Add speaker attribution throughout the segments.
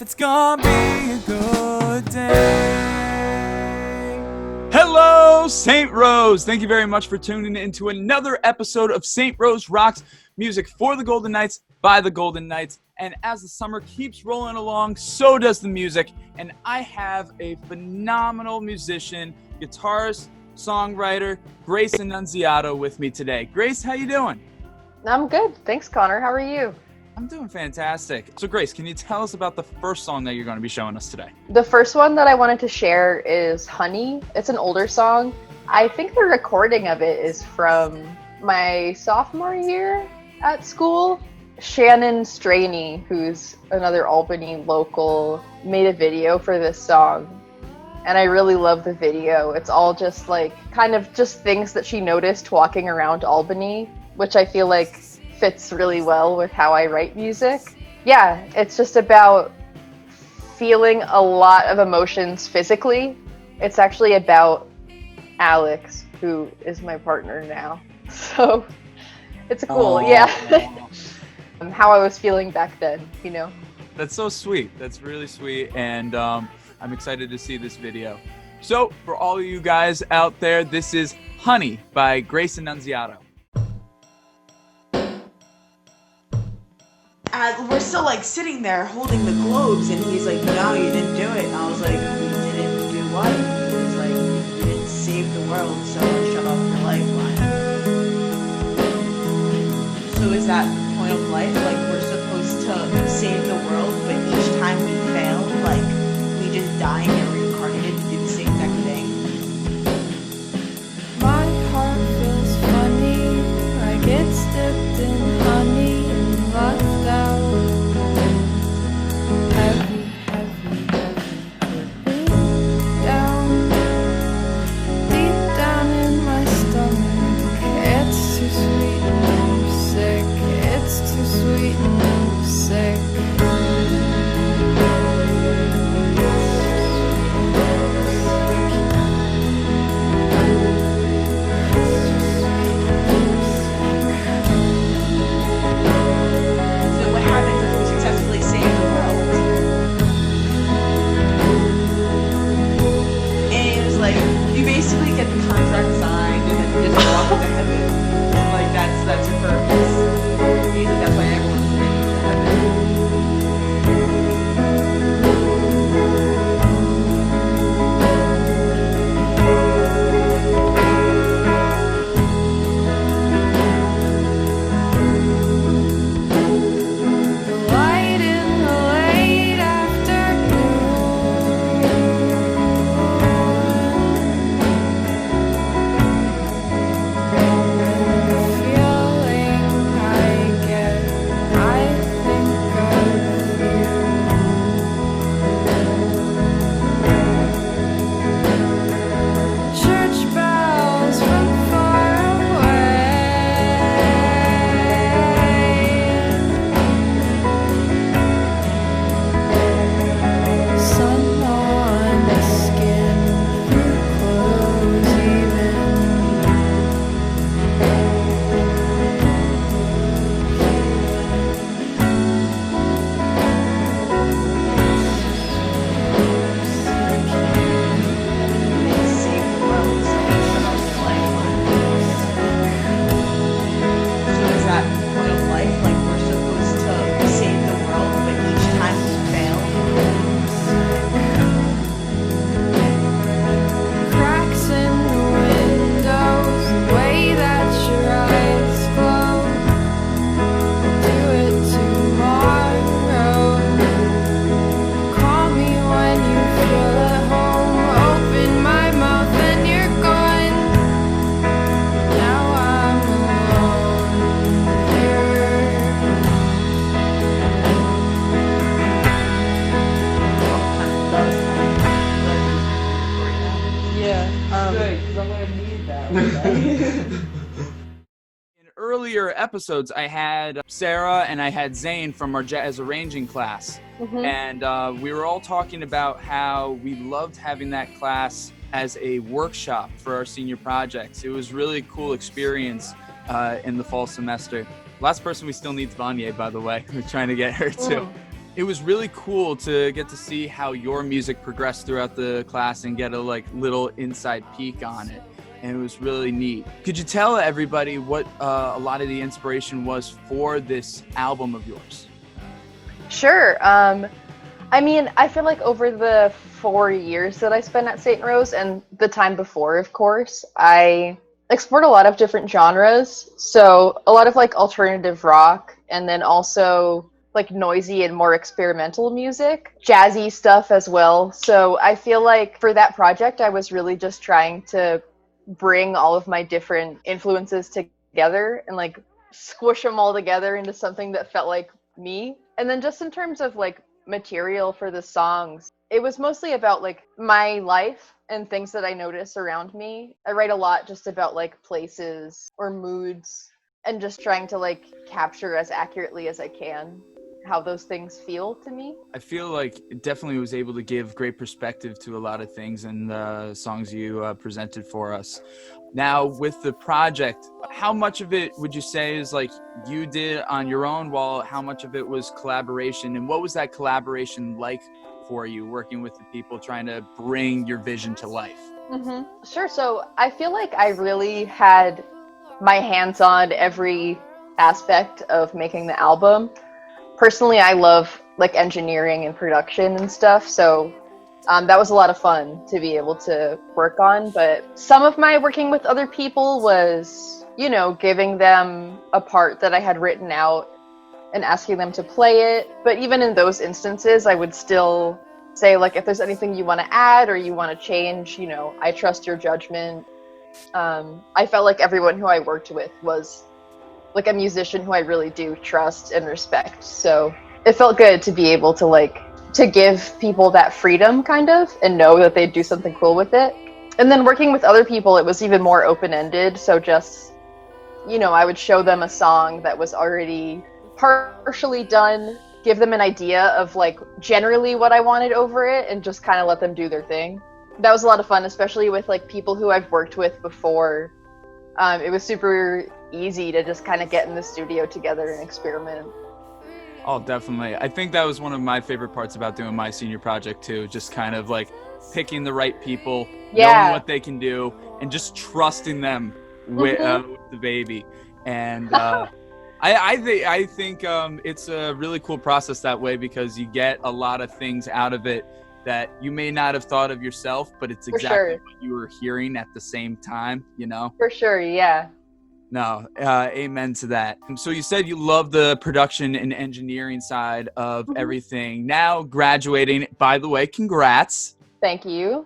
Speaker 1: It's gonna be a good day. Hello, St. Rose. Thank you very much for tuning in to another episode of St. Rose Rocks, music for the Golden Knights by the Golden Knights. And as the summer keeps rolling along, so does the music. And I have a phenomenal musician, guitarist, songwriter, Grace Annunziato with me today. Grace, how you doing?
Speaker 2: I'm good. Thanks, Connor. How are you?
Speaker 1: I'm doing fantastic. So Grace, can you tell us about the first song that you're going to be showing us today?
Speaker 2: The first one that I wanted to share is Honey. It's an older song. I think the recording of it is from my sophomore year at school. Shannon Straney, who's another Albany local, made a video for this song. And I really love the video. It's all just like kind of just things that she noticed walking around Albany, which I feel like fits really well with how I write music. Yeah, it's just about feeling a lot of emotions physically. It's actually about Alex, who is my partner now. So it's cool, yeah. How I was feeling back then, you know?
Speaker 1: That's so sweet. That's really sweet. And I'm excited to see this video. So for all of you guys out there, this is Honey by Grace Annunziato.
Speaker 3: We're still like sitting there holding the globes, and he's like, "No, you didn't do it." And I was like, "You didn't do what?" He was like, "You didn't save the world, so shut off your lifeline." So is that the point of life? Like we're supposed to save the world, but each time we fail, like we just die and get reincarnated to do the same exact thing.
Speaker 4: My heart feels funny, like it's dipped in honey and left out. Heavy, heavy, heavy, dripping down, deep down in my stomach. It's too sweet and I'm sick. It's too sweet and I'm sick.
Speaker 3: Basically get the contract signed and then just walk into heaven. Like that's your purpose. Basically, that's why everyone's waiting for heaven.
Speaker 4: The light in the late
Speaker 1: In earlier episodes, I had Sarah and I had Zane from our jazz arranging class.
Speaker 2: Mm-hmm.
Speaker 1: And we were all talking about how we loved having that class as a workshop for our senior projects. It was really a cool experience in the fall semester. Last person we still need is Vanya, by the way. We're trying to get her too. It was really cool to get to see how your music progressed throughout the class and get a little inside peek on it. And it was really neat. Could you tell everybody what a lot of the inspiration was for this album of yours?
Speaker 2: Sure. I mean, I feel like over the 4 years that I spent at St. Rose and the time before, of course, I explored a lot of different genres. So a lot of like alternative rock, and then also like noisy and more experimental music, jazzy stuff as well. So I feel like for that project, I was really just trying to bring all of my different influences together and like squish them all together into something that felt like me. And then just in terms of like material for the songs, it was mostly about like my life and things that I notice around me. I write a lot just about like places or moods and just trying to like capture as accurately as I can how those things feel to me.
Speaker 1: I feel like it definitely was able to give great perspective to a lot of things in the songs you presented for us. Now, with the project, how much of it would you say is like you did on your own, while how much of it was collaboration? And what was that collaboration like for you, working with the people, trying to bring your vision to life?
Speaker 2: Sure. So I feel like I really had my hands on every aspect of making the album. Personally, I love like engineering and production and stuff, so that was a lot of fun to be able to work on. But some of my working with other people was, you know, giving them a part that I had written out and asking them to play it. But even in those instances, I would still say, like, if there's anything you want to add or you want to change, you know, I trust your judgment. I felt like everyone who I worked with was like a musician who I really do trust and respect. So it felt good to be able to like to give people that freedom kind of and know that they'd do something cool with it. And then working with other people, it was even more open-ended. So just, you know, I would show them a song that was already partially done, give them an idea of like generally what I wanted over it, and just kind of let them do their thing. That was a lot of fun, especially with like people who I've worked with before. It was super easy to just kind of get in the studio together and experiment.
Speaker 1: Oh, definitely. I think that was one of my favorite parts about doing my senior project too, just kind of like picking the right people, knowing what they can do, and just trusting them with the baby. And I think it's a really cool process that way, because you get a lot of things out of it that you may not have thought of yourself, but it's exactly what you were hearing at the same time, you know?
Speaker 2: For sure, yeah.
Speaker 1: No, amen to that. So you said you love the production and engineering side of everything. Now graduating, by the way, congrats.
Speaker 2: Thank you.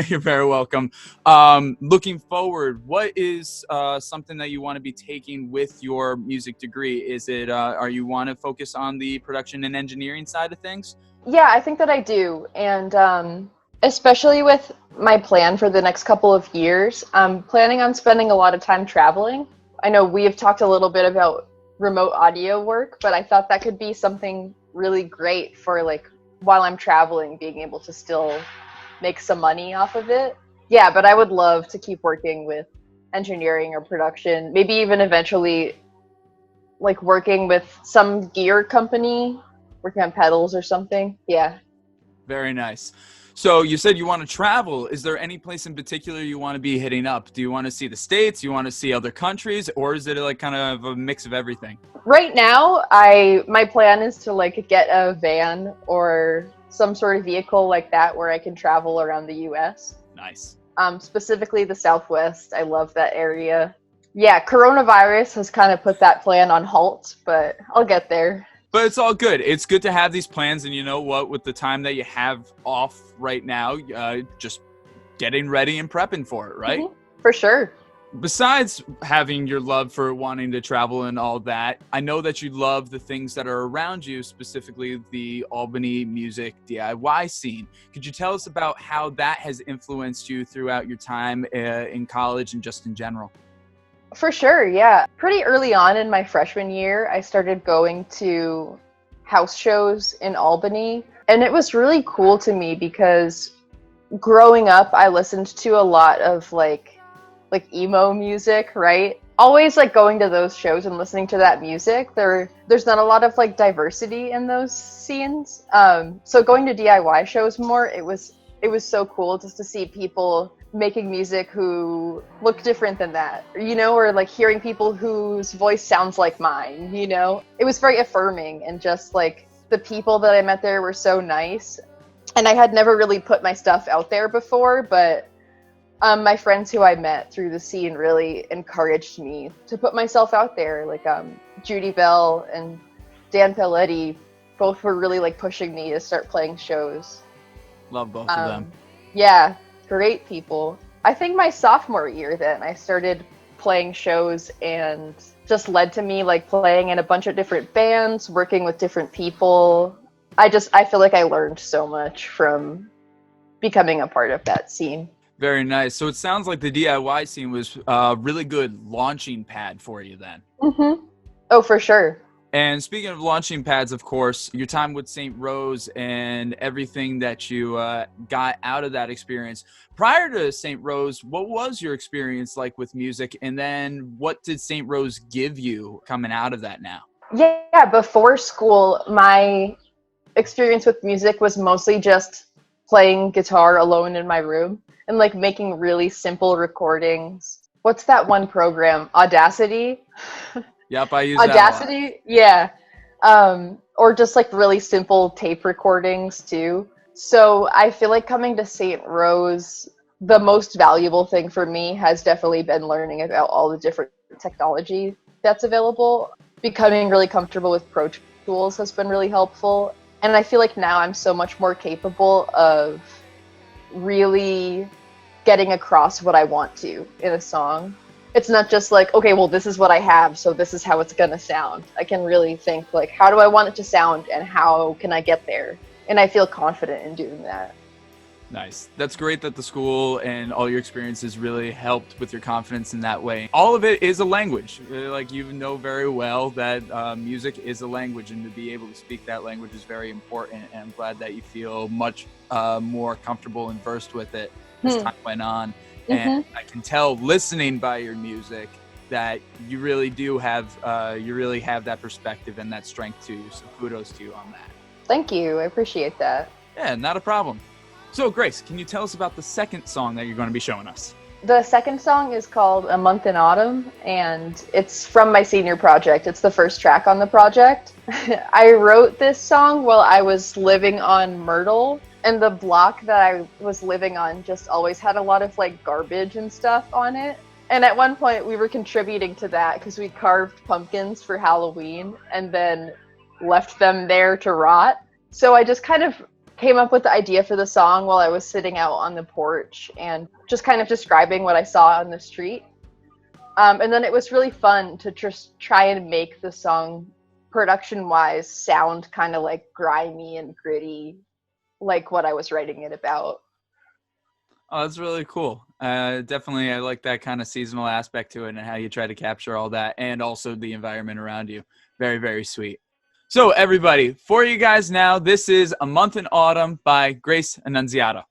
Speaker 1: You're very welcome. Looking forward, what is something that you want to be taking with your music degree? Is it, are you want to focus on the production and engineering side of things?
Speaker 2: Yeah, I think that I do. And especially with my plan for the next couple of years, I'm planning on spending a lot of time traveling. I know we have talked a little bit about remote audio work, but I thought that could be something really great for like while I'm traveling, being able to still make some money off of it. Yeah, but I would love to keep working with engineering or production, maybe even eventually like working with some gear company, working on pedals or something. Yeah. Very
Speaker 1: nice. So you said you want to travel. Is there any place in particular you want to be hitting up? Do you want to see the States? You want to see other countries? Or is it like kind of a mix of everything?
Speaker 2: Right now, my plan is to like get a van or some sort of vehicle like that where I can travel around the US.
Speaker 1: Nice.
Speaker 2: Specifically the Southwest. I love that area. Yeah, coronavirus has kind of put that plan on halt, but I'll get there.
Speaker 1: But it's all good. It's good to have these plans, and you know what? With the time that you have off right now, just getting ready and prepping for it, right?
Speaker 2: For sure.
Speaker 1: Besides having your love for wanting to travel and all that, I know that you love the things that are around you, specifically the Albany music DIY scene. Could you tell us about how that has influenced you throughout your time in college and just in general?
Speaker 2: For sure, yeah. Pretty early on in my freshman year, I started going to house shows in Albany. And it was really cool to me because growing up, I listened to a lot of like emo music, right? always like going to those shows and listening to that music. There's not a lot of like diversity in those scenes. So going to DIY shows more, it was so cool just to see people making music who look different than that, you know, or like hearing people whose voice sounds like mine, you know. It was very affirming, and just like the people that I met there were so nice. And I had never really put my stuff out there before, but my friends who I met through the scene really encouraged me to put myself out there. Like Judy Bell and Dan Pelletti both were really like pushing me to start playing shows.
Speaker 1: Love both of them.
Speaker 2: Yeah, great people. I think my sophomore year then I started playing shows, and just led to me like playing in a bunch of different bands, working with different people. I feel like I learned so much from becoming a part of that scene.
Speaker 1: Very nice. So it sounds like the DIY scene was a really good launching pad for you then.
Speaker 2: Mm-hmm. Oh, for sure.
Speaker 1: And speaking of launching pads, of course, your time with St. Rose and everything that you got out of that experience. Prior to St. Rose, what was your experience like with music? And then what did St. Rose give you coming out of that now?
Speaker 2: Yeah, before school, my experience with music was mostly just playing guitar alone in my room and like making really simple recordings. What's that one program? Audacity?
Speaker 1: Yep, I use
Speaker 2: Audacity,
Speaker 1: that
Speaker 2: yeah. Or just like really simple tape recordings too. So I feel like coming to St. Rose, the most valuable thing for me has definitely been learning about all the different technology that's available. Becoming really comfortable with Pro Tools has been really helpful. And I feel like now I'm so much more capable of really getting across what I want to in a song. It's not just like, okay, well, this is what I have, so this is how it's gonna sound. I can really think like, how do I want it to sound and how can I get there? And I feel confident in doing that.
Speaker 1: Nice. That's great that the school and all your experiences really helped with your confidence in that way. All of it is a language. Like you know very well that music is a language, and to be able to speak that language is very important. And I'm glad that you feel much more comfortable and versed with it as time went on. And I can tell listening by your music that you really do have that perspective and that strength too. So kudos to you on that.
Speaker 2: Thank you. I appreciate that.
Speaker 1: Yeah, not a problem. So Grace, can you tell us about the second song that you're going to be showing us?
Speaker 2: The second song is called A Month in Autumn, and it's from my senior project. It's the first track on the project. I wrote this song while I was living on Myrtle, and the block that I was living on just always had a lot of like garbage and stuff on it. And at one point we were contributing to that because we carved pumpkins for Halloween and then left them there to rot. So I just kind of came up with the idea for the song while I was sitting out on the porch and just kind of describing what I saw on the street. And then it was really fun to just try and make the song production-wise sound kind of like grimy and gritty, like what I was writing it about.
Speaker 1: Oh, that's really cool. Definitely, I like that kind of seasonal aspect to it and how you try to capture all that and also the environment around you. Very, very sweet. So everybody, for you guys now, this is A Month in Autumn by Grace Annunziato.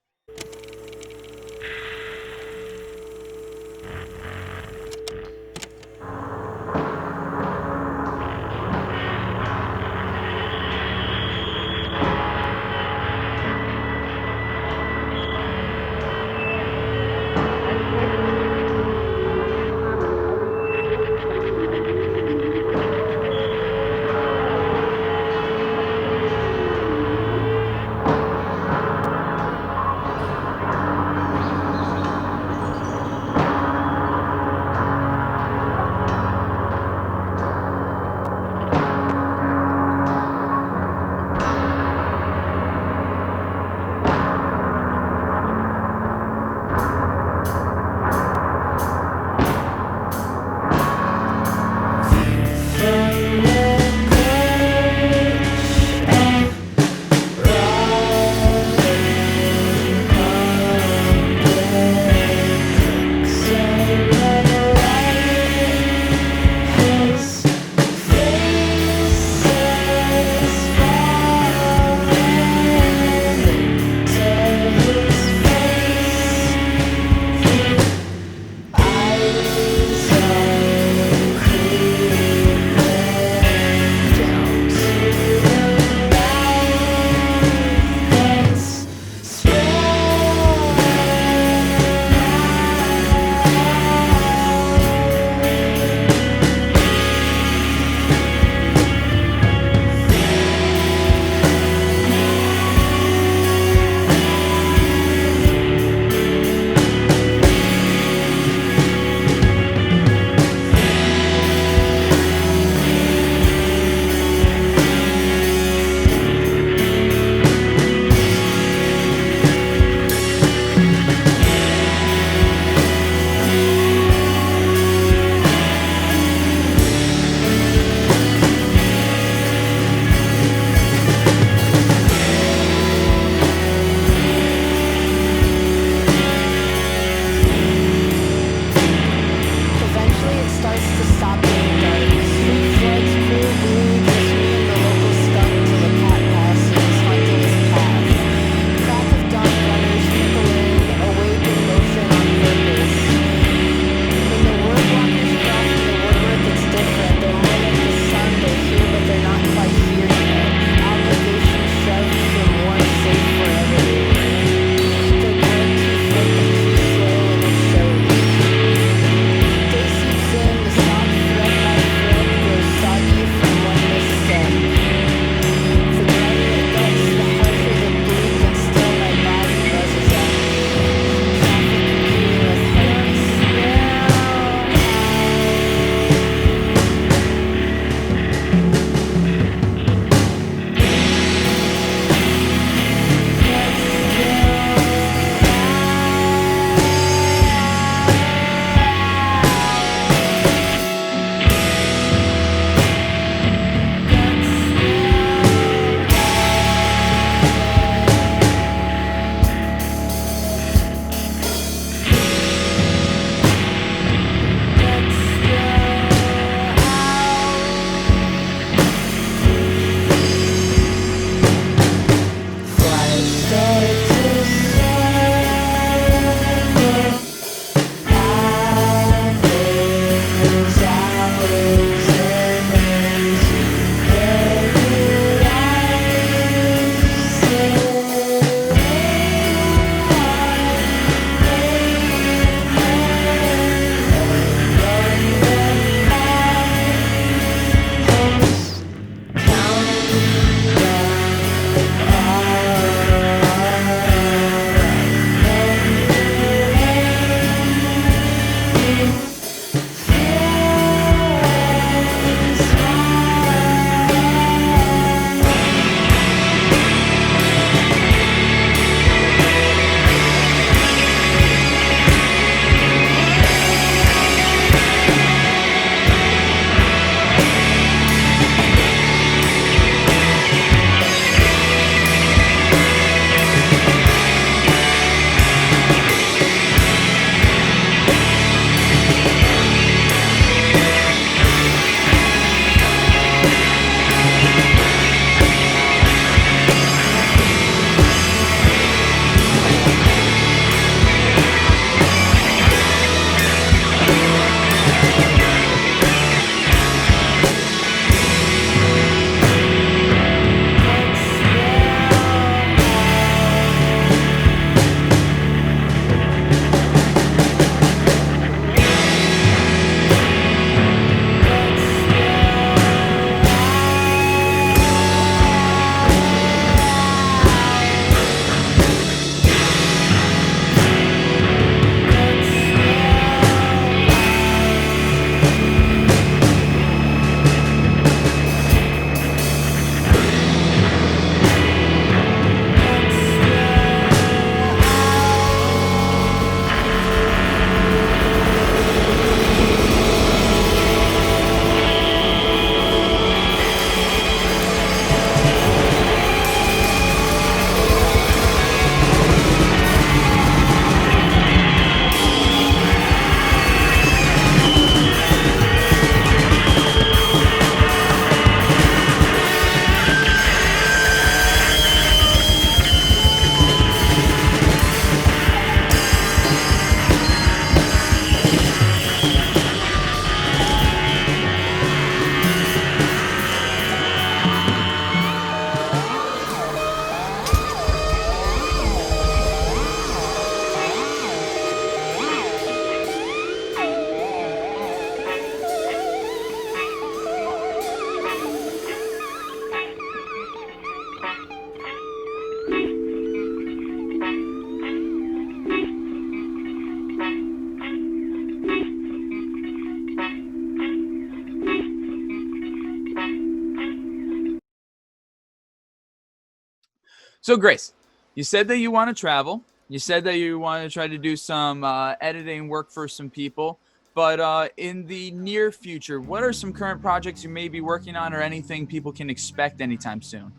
Speaker 1: So, Grace, you said that you want to travel. You said that you want to try to do some editing work for some people. But in the near future, what are some current projects you may be working on or anything people can expect anytime soon?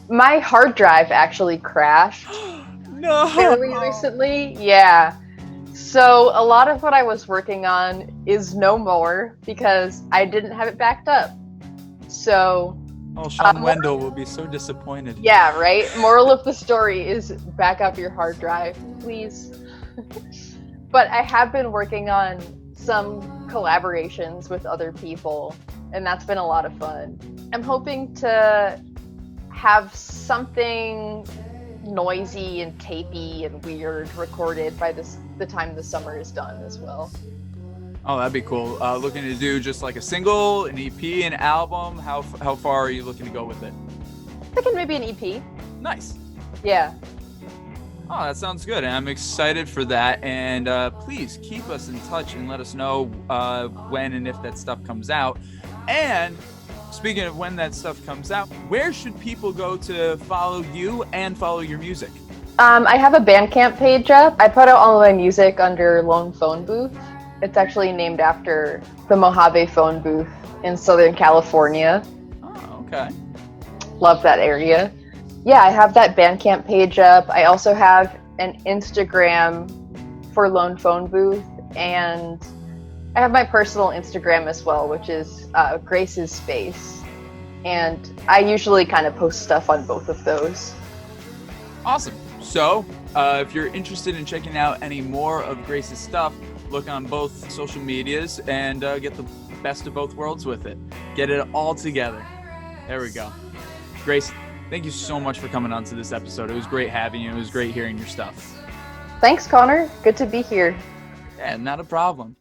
Speaker 2: My hard drive actually crashed
Speaker 1: No.
Speaker 2: fairly recently. Yeah. So a lot of what I was working on is no more because I didn't have it backed up. So
Speaker 1: Oh, Sean Wendell will be so disappointed.
Speaker 2: yeah, right? Moral of the story is back up your hard drive, please. But I have been working on some collaborations with other people, and that's been a lot of fun. I'm hoping to have something noisy and tapey and weird recorded by the time the summer is done as well.
Speaker 1: Oh, that'd be cool. Looking to do just like a single, an EP, an album? How far are you looking to go with it?
Speaker 2: Thinking maybe an EP.
Speaker 1: Nice.
Speaker 2: Yeah.
Speaker 1: Oh, that sounds good. And I'm excited for that. And please keep us in touch and let us know when and if that stuff comes out. And speaking of when that stuff comes out, where should people go to follow you and follow your music?
Speaker 2: I have a Bandcamp page up. I put out all of my music under Lone Phone Booth. It's actually named after the Mojave phone booth in Southern California.
Speaker 1: Oh, okay.
Speaker 2: Love that area. Yeah, I have that Bandcamp page up. I also have an Instagram for Lone Phone Booth, and I have my personal Instagram as well, which is Grace's Space. And I usually kind of post stuff on both of those.
Speaker 1: Awesome. So, if you're interested in checking out any more of Grace's stuff, look on both social medias and get the best of both worlds with it. Get it all together. There we go. Grace, thank you so much for coming on to this episode. It was great having you. It was great hearing your stuff.
Speaker 2: Thanks, Connor. Good to be here.
Speaker 1: Yeah, not a problem.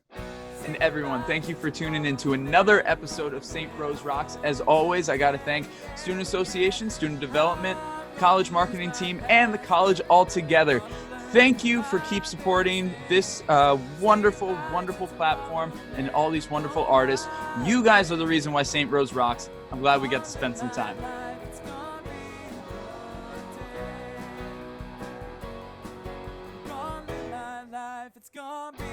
Speaker 1: And everyone, thank you for tuning in to another episode of St. Rose Rocks. As always, I got to thank Student Association, Student Development, College Marketing Team, and the college altogether. Thank you for keep supporting this wonderful, wonderful platform and all these wonderful artists. You guys are the reason why St. Rose rocks. I'm glad we got to spend some time. It's gonna be